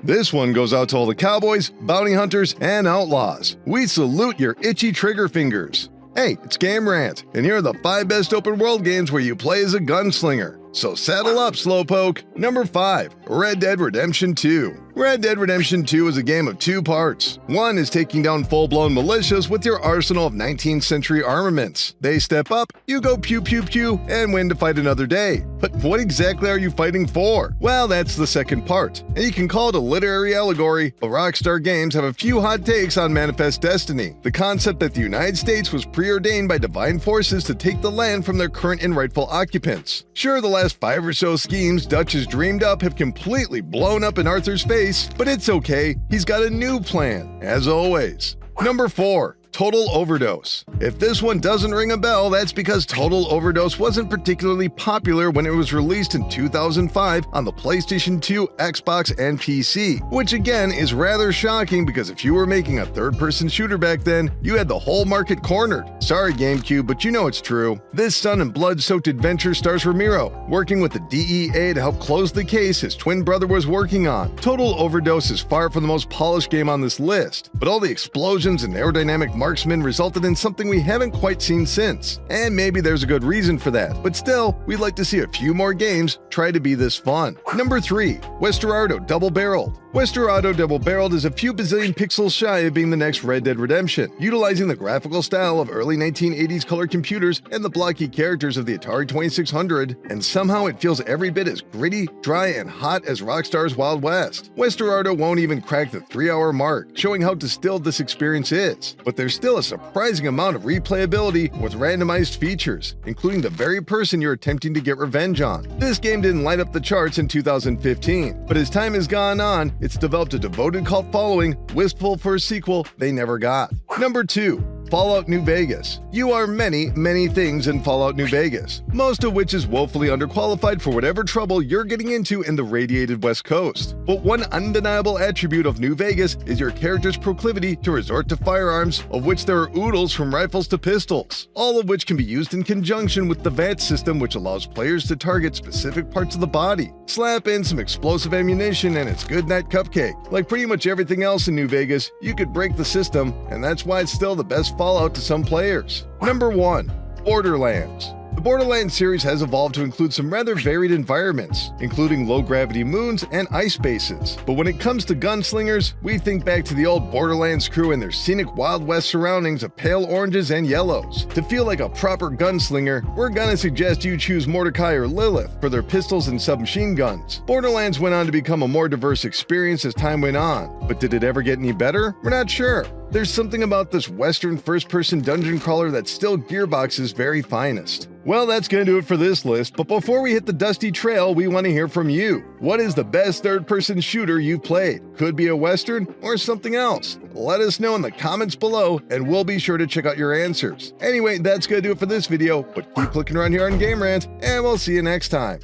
This one goes out to all the cowboys, bounty hunters, and outlaws. We salute your itchy trigger fingers. Hey, it's Game Rant, and here are the 5 best open world games where you play as a gunslinger. So saddle up, slowpoke. Number 5, Red Dead Redemption 2. Red Dead Redemption 2 is a game of 2 parts. One is taking down full-blown militias with your arsenal of 19th century armaments. They step up, you go pew pew pew, and win to fight another day. But what exactly are you fighting for? Well, that's the second part, and you can call it a literary allegory, but Rockstar Games have a few hot takes on Manifest Destiny. The concept that the United States was preordained by divine forces to take the land from their current and rightful occupants. Sure, the last 5 or so schemes Dutch has dreamed up have completely blown up in Arthur's face, but it's okay, he's got a new plan, as always. Number 4. Total Overdose. If this one doesn't ring a bell, that's because Total Overdose wasn't particularly popular when it was released in 2005 on the PlayStation 2, Xbox, and PC, which again is rather shocking because if you were making a third-person shooter back then, you had the whole market cornered. Sorry GameCube, but you know it's true. This sun and blood-soaked adventure stars Ramiro, working with the DEA to help close the case his twin brother was working on. Total Overdose is far from the most polished game on this list, but all the explosions and aerodynamic marksman resulted in something we haven't quite seen since. And maybe there's a good reason for that, but still, we'd like to see a few more games try to be this fun. Number 3. Westerado Double Barreled. Westerado Double Barreled is a few bazillion pixels shy of being the next Red Dead Redemption, utilizing the graphical style of early 1980s color computers and the blocky characters of the Atari 2600, and somehow it feels every bit as gritty, dry, and hot as Rockstar's Wild West. Westerado won't even crack the 3-hour mark, showing how distilled this experience is, but there's still a surprising amount of replayability with randomized features, including the very person you're attempting to get revenge on. This game didn't light up the charts in 2015, but as time has gone on, it's developed a devoted cult following, wistful for a sequel they never got. Number 2. Fallout New Vegas. You are many, many things in Fallout New Vegas, most of which is woefully underqualified for whatever trouble you're getting into in the radiated West Coast. But one undeniable attribute of New Vegas is your character's proclivity to resort to firearms, of which there are oodles from rifles to pistols, all of which can be used in conjunction with the VAT system, which allows players to target specific parts of the body. Slap in some explosive ammunition and it's good night cupcake. Like pretty much everything else in New Vegas, you could break the system, and that's why it's still the best Fallout to some players. Number 1. Borderlands. The Borderlands series has evolved to include some rather varied environments, including low-gravity moons and ice bases. But when it comes to gunslingers, we think back to the old Borderlands crew and their scenic Wild West surroundings of pale oranges and yellows. To feel like a proper gunslinger, we're gonna suggest you choose Mordecai or Lilith for their pistols and submachine guns. Borderlands went on to become a more diverse experience as time went on, but did it ever get any better? We're not sure. There's something about this Western first-person dungeon crawler that's still Gearbox's very finest. Well, that's going to do it for this list, but before we hit the dusty trail, we want to hear from you. What is the best third-person shooter you've played? Could be a Western or something else. Let us know in the comments below, and we'll be sure to check out your answers. Anyway, that's going to do it for this video, but keep clicking around here on Game Rant, and we'll see you next time.